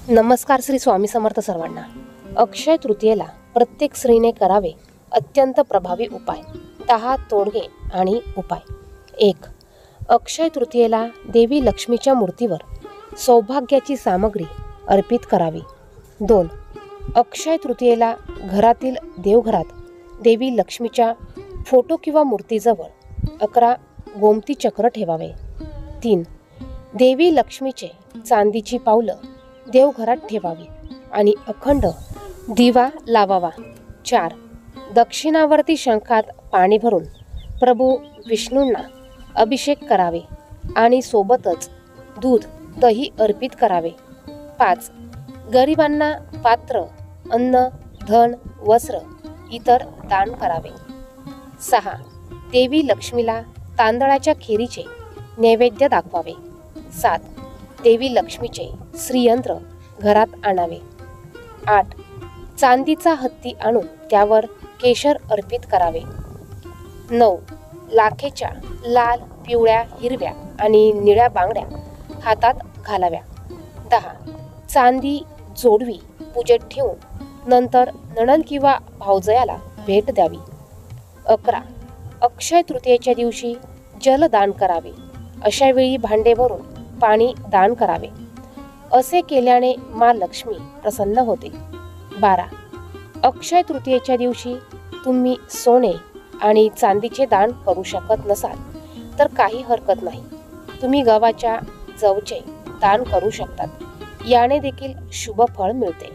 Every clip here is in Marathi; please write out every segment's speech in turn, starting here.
नमस्कार श्री स्वामी समर्थ सर्वांना। अक्षय तृतीयेला प्रत्येक स्त्रीने करावे अत्यंत प्रभावी उपाय। 10 तोडगे आणि उपाय। 1. अक्षय तृतीयेला देवी लक्ष्मीच्या मूर्तीवर सौभाग्याची सामग्री अर्पित करावी। 2. अक्षय तृतीयेला घरातील देवघरात देवी लक्ष्मीच्या फोटो किंवा मूर्तीजवळ 11 गोमती चक्र ठेवावे। 3. देवी लक्ष्मीचे चांदीची पावलं देवघरात ठेवावी आणि अखंड दिवा लावावा। 4. दक्षिणावर्ती शंखात पाणी भरून प्रभू विष्णूंना अभिषेक करावे आणि सोबतच दूध दही अर्पित करावे। 5. गरिबांना पात्र अन्न धन वस्त्र इतर दान करावे। 6. देवी लक्ष्मीला तांदळाच्या खिरीचे नैवेद्य दाखवावे। 7. देवी लक्ष्मीचे श्रीयंत्र घरात आणावे। 8. चांदीचा हत्ती आणून त्यावर केशर अर्पित करावे। 9. लाखेच्या लाल पिवळ्या हिरव्या आणि निळ्या बांगड्या हातात घालाव्या। 10. चांदी जोडवी पूजेत ठेवून नंतर नणंद किंवा भावजयाला भेट द्यावी। 11. अक्षय तृतीयेच्या दिवशी जलदान करावे। अशा वेळी भांडे भरून पाणी दान करावे। असे केल्याने माँ लक्ष्मी प्रसन्न होते। 12. अक्षय तृतीयेच्या दिवशी तुम्ही सोने आणि चांदीचे दान करू शकत नसाल तर काही हरकत नाही, तुम्ही गव्हाच्या जवचे दान करू शकतात, याने देखील शुभ फळ मिळते।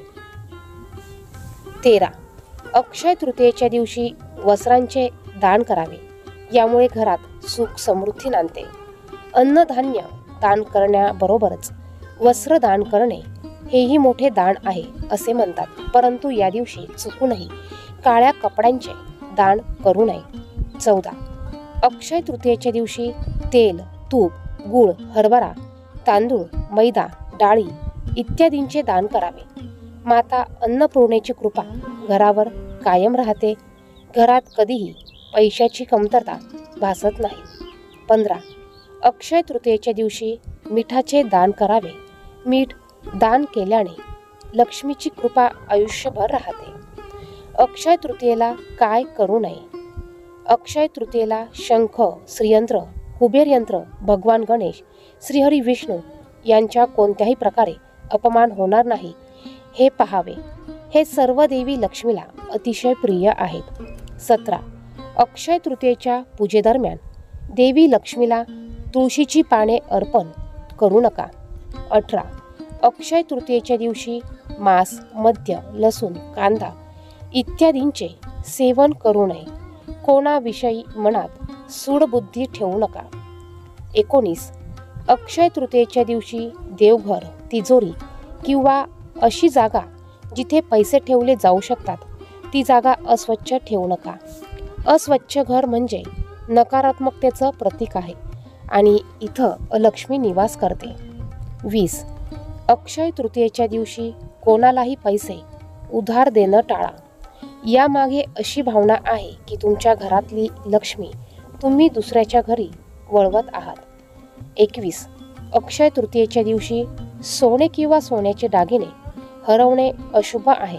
13. अक्षय तृतीयेच्या दिवशी वस्त्रांचे दान करावे, यामुळे घरात सुख समृद्धी नांदते। अन्नधान्य दान करण्याबरोबरच वस्त्र दान करणे हेही मोठे दान आहे असे म्हणतात, परंतु या दिवशी चुकूनही काळ्या कपड्यांचे दान करू नये। 14. अक्षय तृतीयेच्या दिवशी तेल तूप गूळ हरभरा तांदूळ मैदा डाळी इत्यादींचे दान करावे। माता अन्नपूर्णेची कृपा घरावर कायम राहते। घरात कधीही पैशाची कमतरता भासत नाही। 15. अक्षय तृतीयेच्या दिवशी मिठाचे दान करावे। मीठ दान केल्याने लक्ष्मीची कृपा आयुष्यभर राहते। अक्षय तृतीयेला काय करू नये? अक्षय तृतीयेला शंख श्रीयंत्र कुबेर यंत्र भगवान गणेश श्रीहरी विष्णू यांच्या कोणत्याही प्रकारे अपमान होणार नाही हे पाहावे। हे सर्व देवी लक्ष्मीला अतिशय प्रिय आहेत। 17. अक्षय तृतीयेच्या पूजेदरम्यान देवी लक्ष्मीला तुळशीची पाने अर्पण करू नका। 18. अक्षय तृतीयेच्या दिवशी मांस मद्य लसूण कांदा इत्यादींचे सेवन करू नये। कोणाविषयी मनात सूडबुद्धी ठेवू नका। 19. अक्षय तृतीयेच्या दिवशी देवघर तिजोरी किंवा अशी जागा जिथे पैसे ठेवले जाऊ शकतात ती जागा अस्वच्छ ठेवू नका। अस्वच्छ घर म्हणजे नकारात्मकतेचं प्रतीक आहे आणि इथं अलक्ष्मी निवास करते। 20. अक्षय तृतीयेच्या दिवशी कोणालाही पैसे उधार देणं टाळा। यामागे अशी भावना आहे की तुमच्या घरातली लक्ष्मी तुम्ही दुसऱ्याच्या घरी वळवत आहात। 21. अक्षय तृतीयेच्या दिवशी सोने किंवा सोन्याचे दागिने हरवणे अशुभ आहे,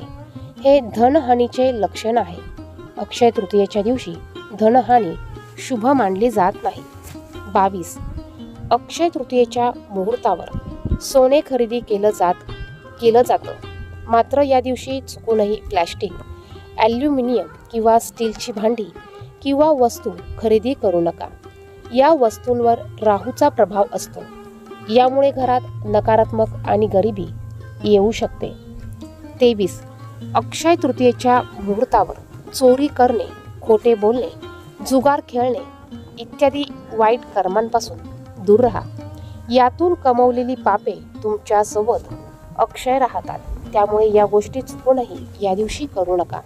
हे धनहानीचे लक्षण आहे। अक्षय तृतीयेच्या दिवशी धनहानी शुभ मानली जात नाही। 22. अक्षय तृतीयेच्या मुहूर्तावर सोने खरेदी केलं जातं, मात्र या दिवशी चुकूनही प्लॅस्टिक ॲल्युमिनियम किंवा स्टीलची भांडी किंवा वस्तू खरेदी करू नका। या वस्तूंवर राहूचा प्रभाव असतो, यामुळे घरात नकारात्मक आणि गरिबी येऊ शकते। 23. अक्षय तृतीयेच्या मुहूर्तावर चोरी करणे खोटे बोलणे जुगार खेळणे इत्यादी वाईट कर्मांपासून दूर राहा। यातून कमवलेली पापे तुमच्या सोबत अक्षय राहतात, त्यामुळे या गोष्टी चुकूनही या दिवशी करू नका।